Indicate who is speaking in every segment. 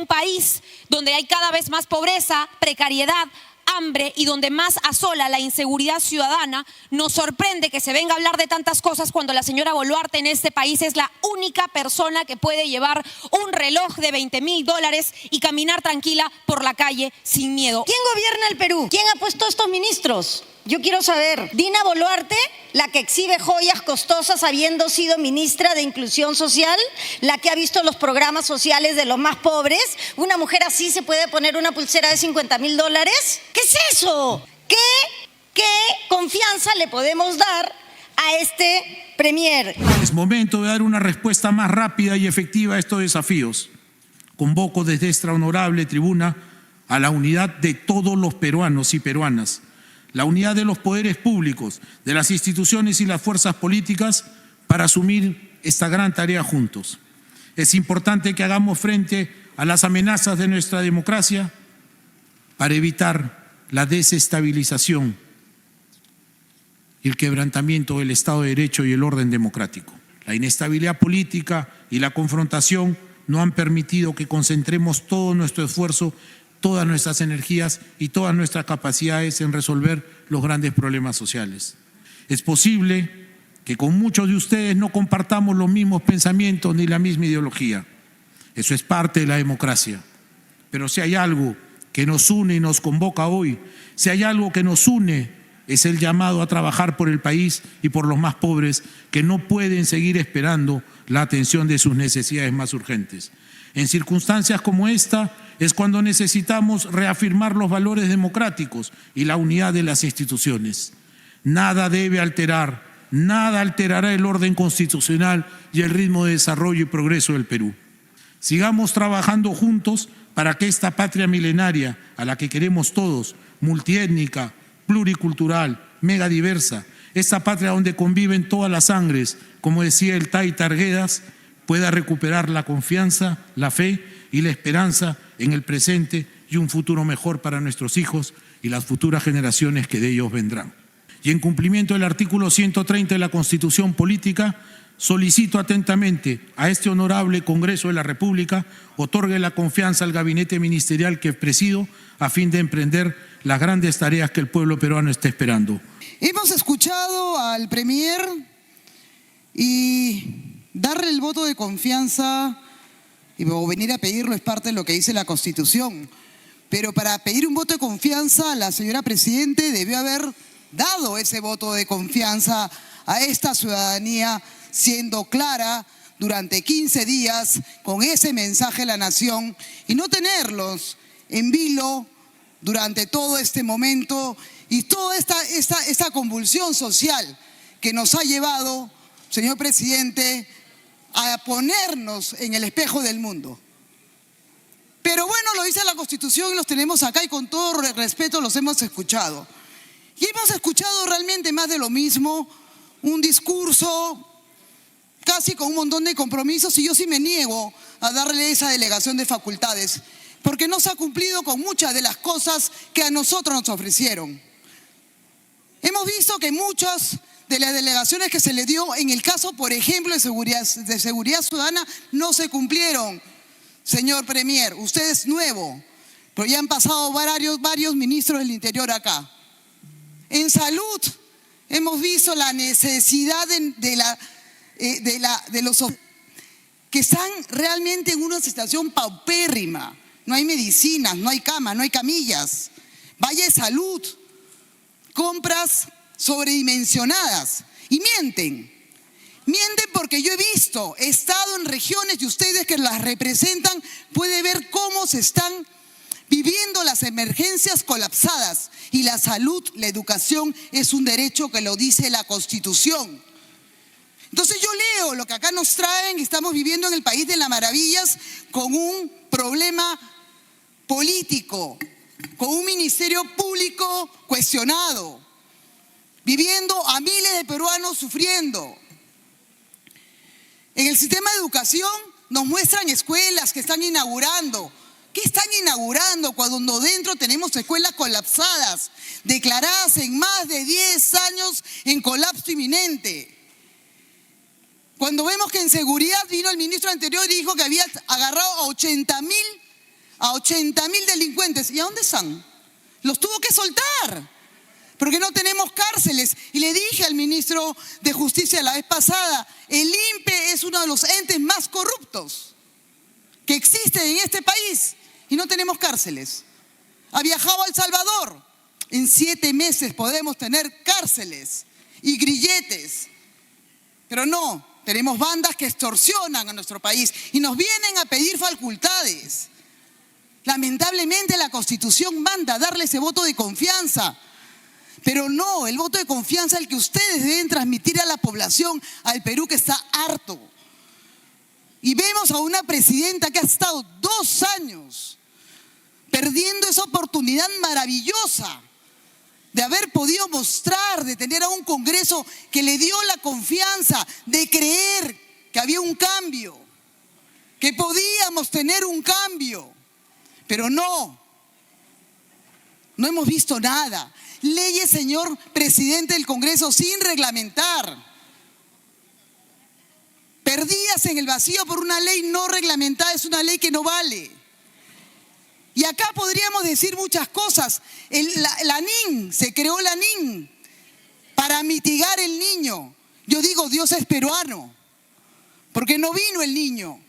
Speaker 1: un país donde hay cada vez más pobreza, precariedad, hambre y donde más asola la inseguridad ciudadana, nos sorprende que se venga a hablar de tantas cosas cuando la señora Boluarte en este país es la única persona que puede llevar un reloj de $20.000 y caminar tranquila por la calle sin miedo.
Speaker 2: ¿Quién gobierna el Perú? ¿Quién ha puesto a estos ministros? Yo quiero saber, ¿Dina Boluarte, la que exhibe joyas costosas habiendo sido ministra de Inclusión Social, la que ha visto los programas sociales de los más pobres? ¿Una mujer así se puede poner una pulsera de $50.000? ¿Qué es eso? ¿Qué confianza le podemos dar a este premier?
Speaker 3: Es momento de dar una respuesta más rápida y efectiva a estos desafíos. Convoco desde esta honorable tribuna a la unidad de todos los peruanos y peruanas, la unidad de los poderes públicos, de las instituciones y las fuerzas políticas para asumir esta gran tarea juntos. Es importante que hagamos frente a las amenazas de nuestra democracia para evitar la desestabilización y el quebrantamiento del Estado de Derecho y el orden democrático. La inestabilidad política y la confrontación no han permitido que concentremos todo nuestro esfuerzo, todas nuestras energías y todas nuestras capacidades en resolver los grandes problemas sociales. Es posible que con muchos de ustedes no compartamos los mismos pensamientos ni la misma ideología. Eso es parte de la democracia. Pero si hay algo que nos une y nos convoca hoy, si hay algo que nos une, es el llamado a trabajar por el país y por los más pobres que no pueden seguir esperando la atención de sus necesidades más urgentes. En circunstancias como esta es cuando necesitamos reafirmar los valores democráticos y la unidad de las instituciones. Nada debe alterar, nada alterará el orden constitucional y el ritmo de desarrollo y progreso del Perú. Sigamos trabajando juntos para que esta patria milenaria, a la que queremos todos, multiétnica, pluricultural, megadiversa, esta patria donde conviven todas las sangres, como decía el Taita Arguedas, pueda recuperar la confianza, la fe y la esperanza en el presente y un futuro mejor para nuestros hijos y las futuras generaciones que de ellos vendrán. Y en cumplimiento del artículo 130 de la Constitución Política, solicito atentamente a este honorable Congreso de la República otorgue la confianza al gabinete ministerial que presido a fin de emprender las grandes tareas que el pueblo peruano está esperando.
Speaker 4: Hemos escuchado al premier y darle el voto de confianza o venir a pedirlo es parte de lo que dice la Constitución. Pero para pedir un voto de confianza, la señora Presidente debió haber dado ese voto de confianza a esta ciudadanía, siendo clara durante 15 días con ese mensaje a la nación y no tenerlos en vilo durante todo este momento y toda esta convulsión social que nos ha llevado, señor Presidente, a ponernos en el espejo del mundo. Pero bueno, lo dice la Constitución y los tenemos acá y con todo respeto los hemos escuchado. Y hemos escuchado realmente más de lo mismo, un discurso casi con un montón de compromisos y yo sí me niego a darle esa delegación de facultades porque no se ha cumplido con muchas de las cosas que a nosotros nos ofrecieron. Hemos visto que muchas de las delegaciones que se le dio en el caso, por ejemplo, de seguridad ciudadana, no se cumplieron. Señor Premier, usted es nuevo, pero ya han pasado varios ministros del Interior acá. En salud hemos visto la necesidad de los que están realmente en una situación paupérrima. No hay medicinas, no hay camas, no hay camillas. Vaya de salud, compras sobredimensionadas y mienten. Mienten porque yo he visto, he estado en regiones y ustedes que las representan pueden ver cómo se están viviendo las emergencias colapsadas y la salud, la educación es un derecho que lo dice la Constitución. Entonces yo leo lo que acá nos traen, estamos viviendo en el país de las maravillas con un problema político, con un ministerio público cuestionado, viviendo a miles de peruanos sufriendo. En el sistema de educación nos muestran escuelas que están inaugurando. ¿Qué están inaugurando cuando dentro tenemos escuelas colapsadas, declaradas en más de 10 años en colapso inminente? Cuando vemos que en seguridad vino el ministro anterior y dijo que había agarrado a 80.000 a 80.000 delincuentes. ¿Y a dónde están? Los tuvo que soltar, porque no tenemos cárceles. Y le dije al ministro de Justicia la vez pasada, el INPE es uno de los entes más corruptos que existen en este país y no tenemos cárceles. Ha viajado a El Salvador. En 7 meses podemos tener cárceles y grilletes. Pero no, tenemos bandas que extorsionan a nuestro país y nos vienen a pedir facultades. Lamentablemente la Constitución manda darle ese voto de confianza. Pero no, el voto de confianza es el que ustedes deben transmitir a la población, al Perú que está harto. Y vemos a una presidenta que ha estado 2 años perdiendo esa oportunidad maravillosa de haber podido mostrar, de tener a un Congreso que le dio la confianza de creer que había un cambio, que podíamos tener un cambio. Pero no hemos visto nada. Leyes, señor presidente del Congreso, sin reglamentar. Perdidas en el vacío por una ley no reglamentada, es una ley que no vale. Y acá podríamos decir muchas cosas. La NIN, se creó la NIN para mitigar el niño. Yo digo, Dios es peruano, porque no vino el niño.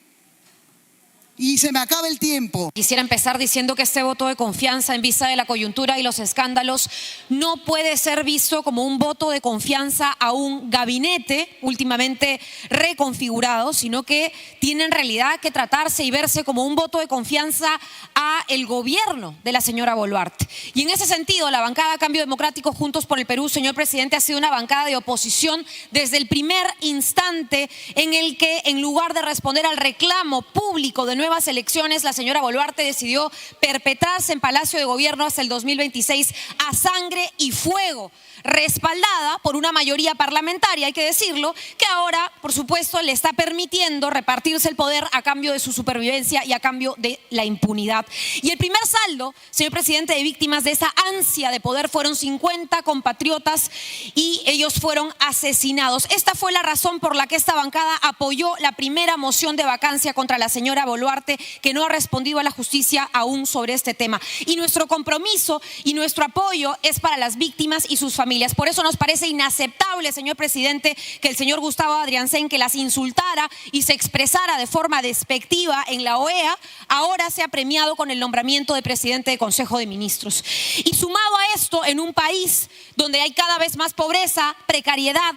Speaker 4: Y se me acaba el tiempo.
Speaker 1: Quisiera empezar diciendo que este voto de confianza en vista de la coyuntura y los escándalos no puede ser visto como un voto de confianza a un gabinete últimamente reconfigurado, sino que tiene en realidad que tratarse y verse como un voto de confianza a el gobierno de la señora Boluarte. Y en ese sentido, la bancada Cambio Democrático Juntos por el Perú, señor presidente, ha sido una bancada de oposición desde el primer instante en el que, en lugar de responder al reclamo público de nuevas elecciones, la señora Boluarte decidió perpetrarse en Palacio de Gobierno hasta el 2026 a sangre y fuego, respaldada por una mayoría parlamentaria, hay que decirlo, que ahora, por supuesto, le está permitiendo repartirse el poder a cambio de su supervivencia y a cambio de la impunidad. Y el primer saldo, señor presidente, de víctimas de esa ansia de poder fueron 50 compatriotas y ellos fueron asesinados. Esta fue la razón por la que esta bancada apoyó la primera moción de vacancia contra la señora Boluarte, que no ha respondido a la justicia aún sobre este tema. Y nuestro compromiso y nuestro apoyo es para las víctimas y sus familias. Por eso nos parece inaceptable, señor presidente, que el señor Gustavo Adriancén, que las insultara y se expresara de forma despectiva en la OEA, ahora sea premiado con el nombramiento de presidente de Consejo de Ministros. Y sumado a esto, en un país donde hay cada vez más pobreza, precariedad,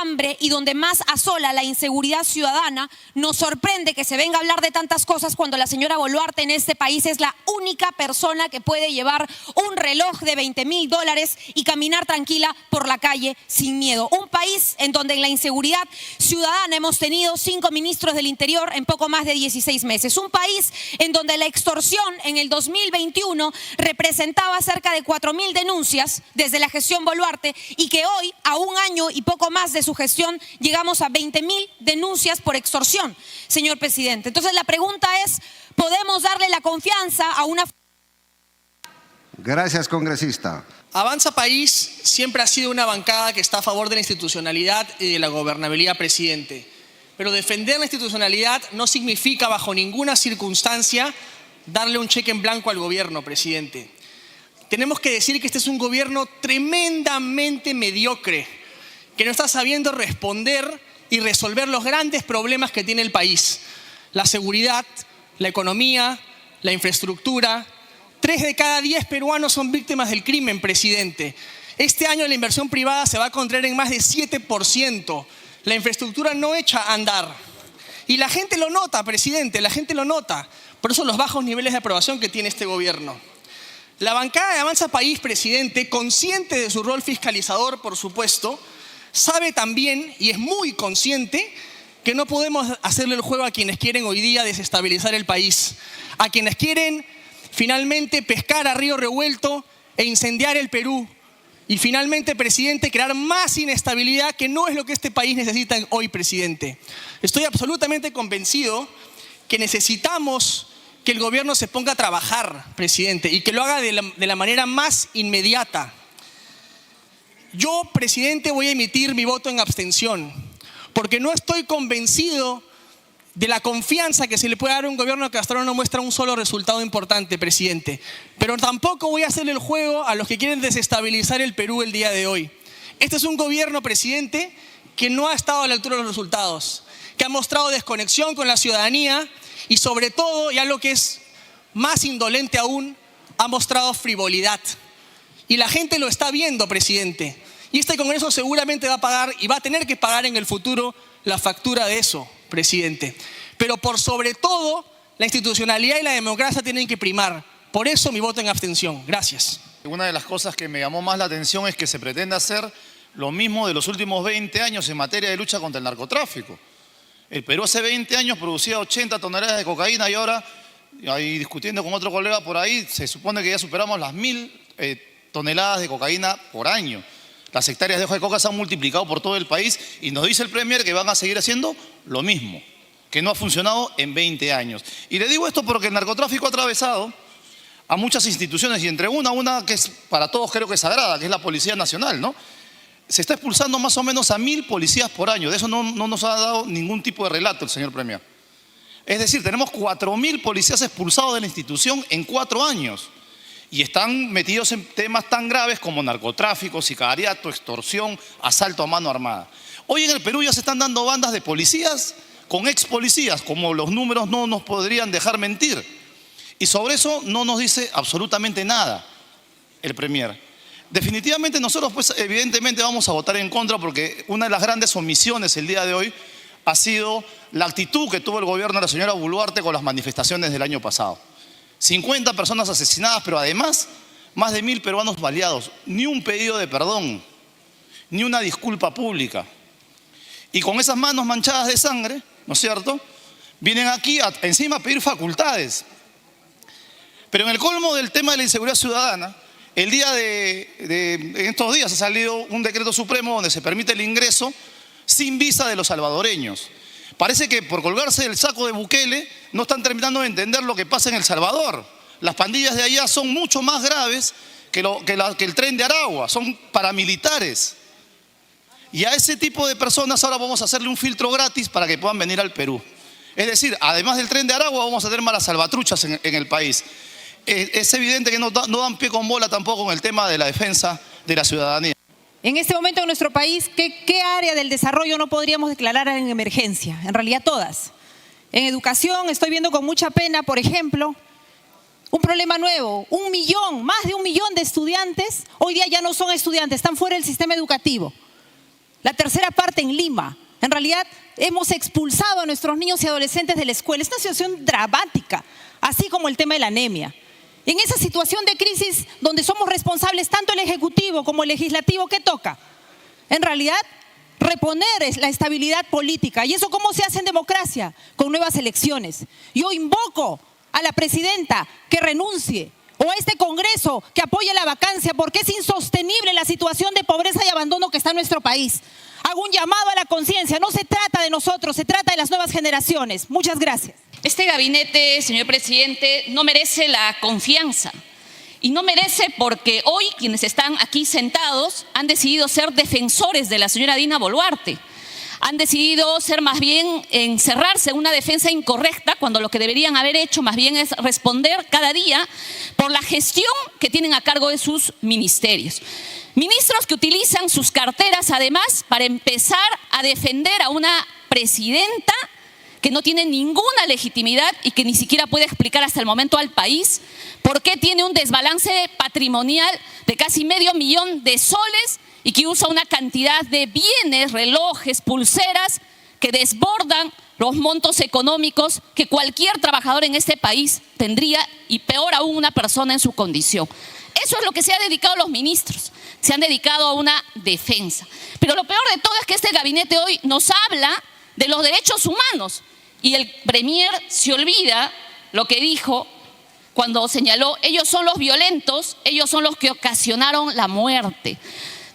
Speaker 1: hambre y donde más asola la inseguridad ciudadana, nos sorprende que se venga a hablar de tantas cosas cuando la señora Boluarte en este país es la única persona que puede llevar un reloj de $20,000 y caminar tranquila por la calle sin miedo. Un país en donde en la inseguridad ciudadana hemos tenido 5 ministros del Interior en poco más de 16 meses. Un país en donde la extorsión en el 2021 representaba cerca de 4,000 denuncias desde la gestión Boluarte y que hoy, a un año y poco más de su gestión, llegamos a 20,000 denuncias por extorsión, señor presidente. Entonces la pregunta es, ¿podemos darle la confianza a una...
Speaker 5: Gracias, congresista.
Speaker 6: Avanza País siempre ha sido una bancada que está a favor de la institucionalidad y de la gobernabilidad, presidente. Pero defender la institucionalidad no significa bajo ninguna circunstancia darle un cheque en blanco al gobierno, presidente. Tenemos que decir que este es un gobierno tremendamente mediocre, que no está sabiendo responder y resolver los grandes problemas que tiene el país. La seguridad, la economía, la infraestructura. 3 de cada 10 peruanos son víctimas del crimen, presidente. Este año la inversión privada se va a contraer en más de 7%. La infraestructura no echa a andar. Y la gente lo nota, presidente, la gente lo nota. Por eso los bajos niveles de aprobación que tiene este gobierno. La bancada de Avanza País, presidente, consciente de su rol fiscalizador, por supuesto, sabe también y es muy consciente que no podemos hacerle el juego a quienes quieren hoy día desestabilizar el país, a quienes quieren finalmente pescar a río revuelto e incendiar el Perú y finalmente, presidente, crear más inestabilidad, que no es lo que este país necesita hoy, presidente. Estoy absolutamente convencido que necesitamos que el gobierno se ponga a trabajar, presidente, y que lo haga de la manera más inmediata. Yo, presidente, voy a emitir mi voto en abstención, porque no estoy convencido de la confianza que se le puede dar a un gobierno que hasta ahora no muestra un solo resultado importante, presidente. Pero tampoco voy a hacerle el juego a los que quieren desestabilizar el Perú el día de hoy. Este es un gobierno, presidente, que no ha estado a la altura de los resultados, que ha mostrado desconexión con la ciudadanía y sobre todo, ya lo que es más indolente aún, ha mostrado frivolidad. Y la gente lo está viendo, presidente. Y este Congreso seguramente va a pagar y va a tener que pagar en el futuro la factura de eso, presidente. Pero por sobre todo, la institucionalidad y la democracia tienen que primar. Por eso mi voto en abstención. Gracias.
Speaker 5: Una de las cosas que me llamó más la atención es que se pretende hacer lo mismo de los últimos 20 años en materia de lucha contra el narcotráfico. El Perú hace 20 años producía 80 toneladas de cocaína y ahora, ahí discutiendo con otro colega por ahí, se supone que ya superamos las 1000 toneladas de cocaína por año. Las hectáreas de hoja de coca se han multiplicado por todo el país y nos dice el Premier que van a seguir haciendo lo mismo, que no ha funcionado en 20 años. Y le digo esto porque el narcotráfico ha atravesado a muchas instituciones y entre una que es para todos creo que es sagrada, que es la Policía Nacional, ¿no? Se está expulsando más o menos a 1000 policías por año. De eso no nos ha dado ningún tipo de relato el señor Premier. Es decir, tenemos 4000 policías expulsados de la institución en 4 años. Y están metidos en temas tan graves como narcotráfico, sicariato, extorsión, asalto a mano armada. Hoy en el Perú ya se están dando bandas de policías con ex policías, como los números no nos podrían dejar mentir. Y sobre eso no nos dice absolutamente nada el Premier. Definitivamente nosotros, pues evidentemente vamos a votar en contra porque una de las grandes omisiones el día de hoy ha sido la actitud que tuvo el gobierno de la señora Boluarte con las manifestaciones del año pasado. 50 personas asesinadas, pero además más de 1000 peruanos baleados. Ni un pedido de perdón, ni una disculpa pública. Y con esas manos manchadas de sangre, ¿no es cierto?, vienen aquí encima a pedir facultades. Pero en el colmo del tema de la inseguridad ciudadana, en estos días ha salido un decreto supremo donde se permite el ingreso sin visa de los salvadoreños. Parece que por colgarse del saco de Bukele no están terminando de entender lo que pasa en El Salvador. Las pandillas de allá son mucho más graves que el Tren de Aragua, son paramilitares. Y a ese tipo de personas ahora vamos a hacerle un filtro gratis para que puedan venir al Perú. Es decir, además del Tren de Aragua vamos a tener malas salvatruchas en el país. Es evidente que no dan pie con bola tampoco con el tema de la defensa de la ciudadanía.
Speaker 7: En este momento en nuestro país, ¿qué área del desarrollo no podríamos declarar en emergencia? En realidad todas. En educación estoy viendo con mucha pena, por ejemplo, un problema nuevo. 1 millón, más de 1 millón de estudiantes, hoy día ya no son estudiantes, están fuera del sistema educativo. La tercera parte en Lima. En realidad hemos expulsado a nuestros niños y adolescentes de la escuela. Es una situación dramática, así como el tema de la anemia. En esa situación de crisis donde somos responsables tanto el Ejecutivo como el Legislativo, ¿qué toca? En realidad, reponer la estabilidad política. ¿Y eso cómo se hace en democracia? Con nuevas elecciones. Yo invoco a la presidenta que renuncie o a este Congreso que apoye la vacancia porque es insostenible la situación de pobreza y abandono que está en nuestro país. Hago un llamado a la conciencia. No se trata de nosotros, se trata de las nuevas generaciones. Muchas gracias.
Speaker 8: Este gabinete, señor presidente, no merece la confianza y no merece porque hoy quienes están aquí sentados han decidido ser defensores de la señora Dina Boluarte. Han decidido ser más bien encerrarse en una defensa incorrecta cuando lo que deberían haber hecho más bien es responder cada día por la gestión que tienen a cargo de sus ministerios. Ministros que utilizan sus carteras además para empezar a defender a una presidenta que no tiene ninguna legitimidad y que ni siquiera puede explicar hasta el momento al país por qué tiene un desbalance patrimonial de casi $500 000 de soles y que usa una cantidad de bienes, relojes, pulseras que desbordan los montos económicos que cualquier trabajador en este país tendría y peor aún una persona en su condición. Eso es lo que se ha dedicado los ministros, se han dedicado a una defensa. Pero lo peor de todo es que este gabinete hoy nos habla de los derechos humanos. Y el Premier se olvida lo que dijo cuando señaló, ellos son los violentos, ellos son los que ocasionaron la muerte.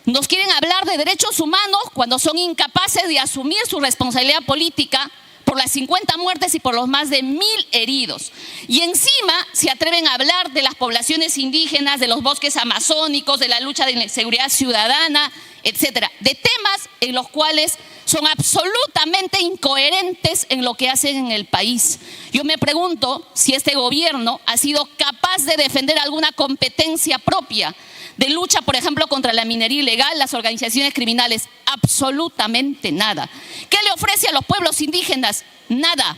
Speaker 8: Nos quieren hablar de derechos humanos cuando son incapaces de asumir su responsabilidad política por las 50 muertes y por los más de 1000 heridos. Y encima se atreven a hablar de las poblaciones indígenas, de los bosques amazónicos, de la lucha de la seguridad ciudadana, etcétera, de temas en los cuales son absolutamente incoherentes en lo que hacen en el país. Yo me pregunto si este gobierno ha sido capaz de defender alguna competencia propia de lucha, por ejemplo, contra la minería ilegal, las organizaciones criminales. Absolutamente nada. ¿Qué le ofrece a los pueblos indígenas? Nada.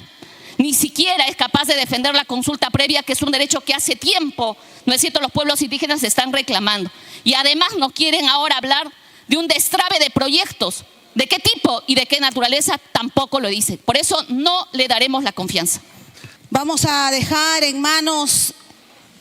Speaker 8: Ni siquiera es capaz de defender la consulta previa, que es un derecho que hace tiempo, ¿no es cierto?, los pueblos indígenas están reclamando. Y además nos quieren ahora hablar de un destrave de proyectos. ¿De qué tipo y de qué naturaleza? Tampoco lo dice. Por eso no le daremos la confianza.
Speaker 9: Vamos a dejar en manos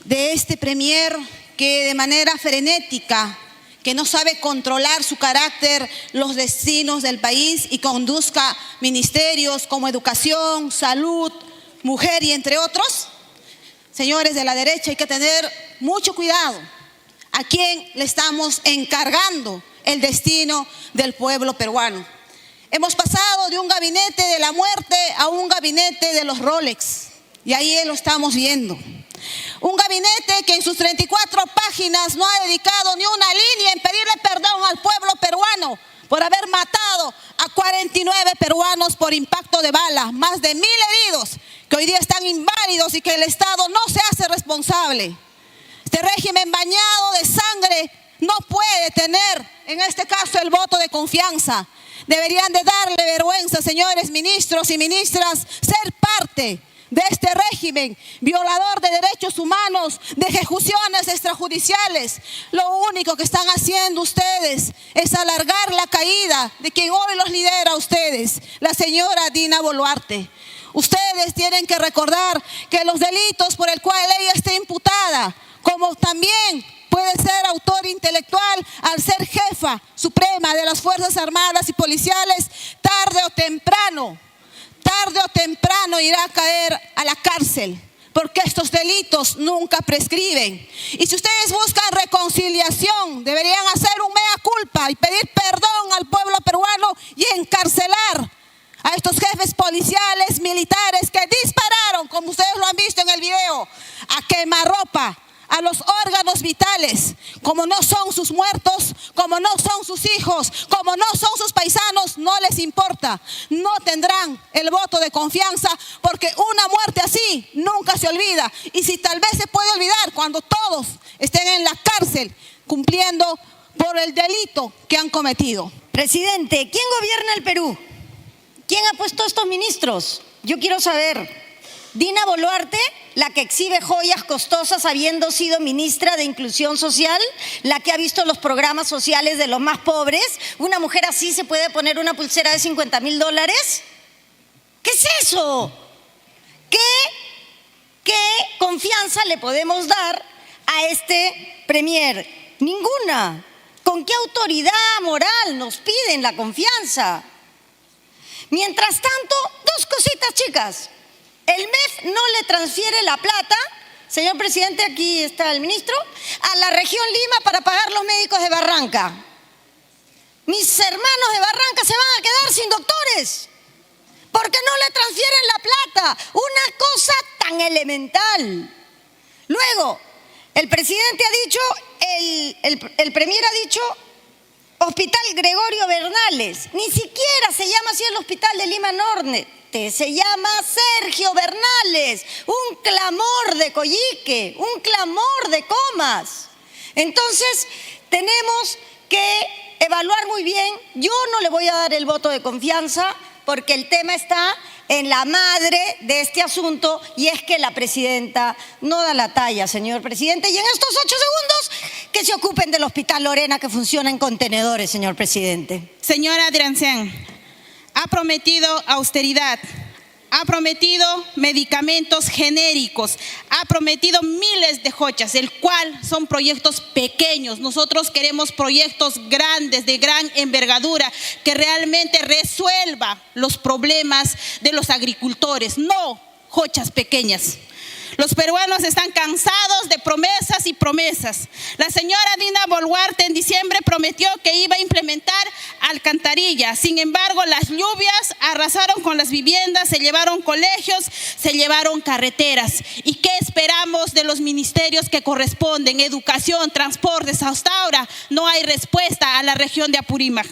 Speaker 9: de este premier que de manera frenética, que no sabe controlar su carácter, los destinos del país y conduzca ministerios como educación, salud, mujer y entre otros. Señores de la derecha, hay que tener mucho cuidado a quién le estamos encargando el destino del pueblo peruano. Hemos pasado de un gabinete de la muerte a un gabinete de los Rolex, y ahí lo estamos viendo. Un gabinete que en sus 34 páginas no ha dedicado ni una línea en pedirle perdón al pueblo peruano por haber matado a 49 peruanos por impacto de bala, más de 1000 heridos que hoy día están inválidos y que el Estado no se hace responsable. Este régimen bañado de sangre no puede tener, en este caso, el voto de confianza. Deberían de darle vergüenza, señores ministros y ministras, ser parte de este régimen violador de derechos humanos, de ejecuciones extrajudiciales. Lo único que están haciendo ustedes es alargar la caída de quien hoy los lidera a ustedes, la señora Dina Boluarte. Ustedes tienen que recordar que los delitos por el cual ella está imputada, como también puede ser autor intelectual al ser jefa suprema de las Fuerzas Armadas y Policiales, tarde o temprano irá a caer a la cárcel, porque estos delitos nunca prescriben. Y si ustedes buscan reconciliación, deberían hacer un mea culpa y pedir perdón al pueblo peruano y encarcelar a estos jefes policiales, militares que dispararon, como ustedes lo han visto en el video, a quemarropa a los órganos vitales. Como no son sus muertos, como no son sus hijos, como no son sus paisanos, no les importa. No tendrán el voto de confianza, porque una muerte así nunca se olvida. Y si tal vez se puede olvidar cuando todos estén en la cárcel cumpliendo por el delito que han cometido.
Speaker 2: Presidente, ¿quién gobierna el Perú? ¿Quién ha puesto estos ministros? Yo quiero saber. Dina Boluarte, la que exhibe joyas costosas habiendo sido ministra de Inclusión Social, la que ha visto los programas sociales de los más pobres. ¿Una mujer así se puede poner una pulsera de $50,000? ¿Qué es eso? ¿Qué confianza le podemos dar a este premier? Ninguna. ¿Con qué autoridad moral nos piden la confianza? Mientras tanto, dos cositas, chicas. El MEF no le transfiere la plata, señor presidente, aquí está el ministro, a la región Lima para pagar los médicos de Barranca. Mis hermanos de Barranca se van a quedar sin doctores porque no le transfieren la plata. Una cosa tan elemental. Luego, el presidente ha dicho, el premier ha dicho, Hospital Gregorio Bernales. Ni siquiera se llama así el Hospital de Lima Norte. Se llama Sergio Bernales, un clamor de Coyique, un clamor de Comas. Entonces, tenemos que evaluar muy bien. Yo no le voy a dar el voto de confianza porque el tema está en la madre de este asunto, y es que la presidenta no da la talla, señor presidente. Y en estos 8 segundos, que se ocupen del Hospital Lorena, que funciona en contenedores, señor presidente.
Speaker 7: Señora Drancián, ha prometido austeridad, ha prometido medicamentos genéricos, ha prometido miles de joyas, el cual son proyectos pequeños. Nosotros queremos proyectos grandes, de gran envergadura, que realmente resuelva los problemas de los agricultores, no joyas pequeñas.
Speaker 9: Los peruanos están cansados de promesas y promesas. La señora Dina Boluarte en diciembre prometió que iba a implementar alcantarillas. Sin embargo, las lluvias arrasaron con las viviendas, se llevaron colegios, se llevaron carreteras. ¿Y qué esperamos de los ministerios que corresponden? Educación, transportes. Hasta ahora no hay respuesta a la región de Apurímac.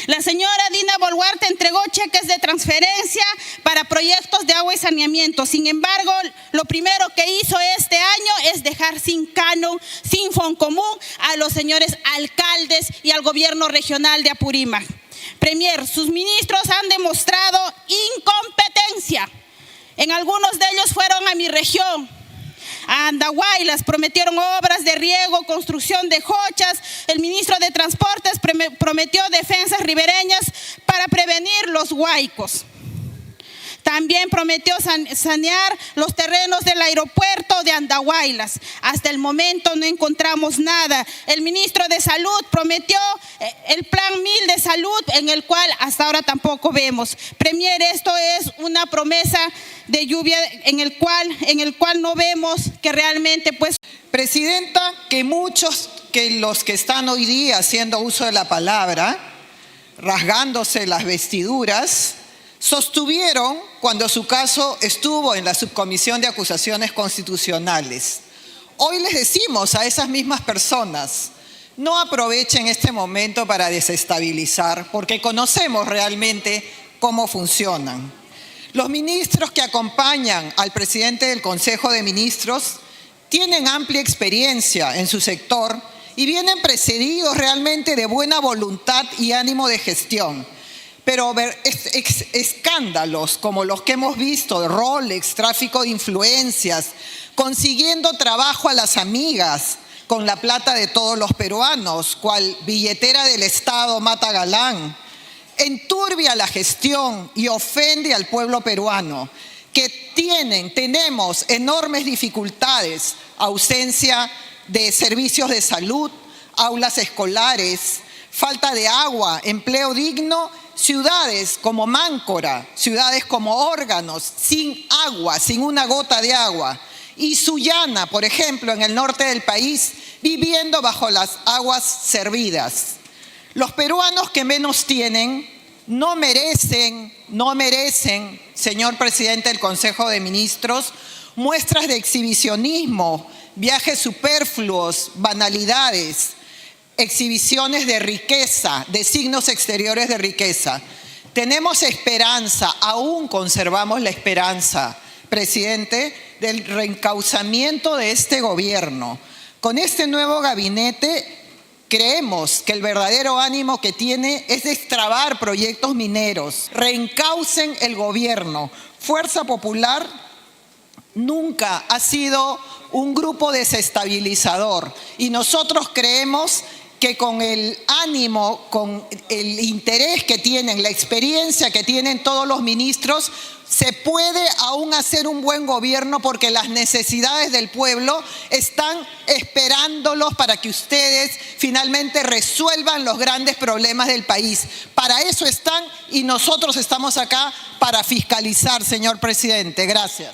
Speaker 9: La señora Dina Boluarte entregó cheques de transferencia para proyectos de agua y saneamiento. Sin embargo, lo primero que hizo este año es dejar sin canon, sin Foncomún a los señores alcaldes y al gobierno regional de Apurímac. Premier, sus ministros han demostrado incompetencia. En algunos de ellos fueron a mi región, a Andahuaylas, prometieron obras de riego, construcción de hochas. El ministro de Transportes prometió defensas ribereñas para prevenir los huaicos. También prometió sanear los terrenos del aeropuerto de Andahuaylas. Hasta el momento no encontramos nada. El ministro de Salud prometió el Plan 1000 de salud, en el cual hasta ahora tampoco vemos. Premier, esto es una promesa de lluvia en el cual no vemos que realmente pues...
Speaker 10: Presidenta, que muchos que los que están hoy día haciendo uso de la palabra, rasgándose las vestiduras, sostuvieron cuando su caso estuvo en la Subcomisión de Acusaciones Constitucionales. Hoy les decimos a esas mismas personas, no aprovechen este momento para desestabilizar, porque conocemos realmente cómo funcionan. Los ministros que acompañan al presidente del Consejo de Ministros tienen amplia experiencia en su sector y vienen precedidos realmente de buena voluntad y ánimo de gestión. Pero escándalos como los que hemos visto, de Rolex, tráfico de influencias, consiguiendo trabajo a las amigas con la plata de todos los peruanos, cual billetera del Estado Mata Galán, enturbia la gestión y ofende al pueblo peruano, que tenemos enormes dificultades, ausencia de servicios de salud, aulas escolares, falta de agua, empleo digno, ciudades como Máncora, ciudades como Órganos, sin agua, sin una gota de agua. Y Sullana, por ejemplo, en el norte del país, viviendo bajo las aguas servidas. Los peruanos que menos tienen no merecen, señor presidente del Consejo de Ministros, muestras de exhibicionismo, viajes superfluos, banalidades, exhibiciones de riqueza, de signos exteriores de riqueza. Tenemos esperanza, aún conservamos la esperanza, presidente, del reencauzamiento de este gobierno. Con este nuevo gabinete creemos que el verdadero ánimo que tiene es destrabar proyectos mineros. Reencaucen el gobierno. Fuerza Popular nunca ha sido un grupo desestabilizador y nosotros creemos que con el ánimo, con el interés que tienen, la experiencia que tienen todos los ministros, se puede aún hacer un buen gobierno porque las necesidades del pueblo están esperándolos para que ustedes finalmente resuelvan los grandes problemas del país. Para eso están y nosotros estamos acá para fiscalizar, señor presidente. Gracias.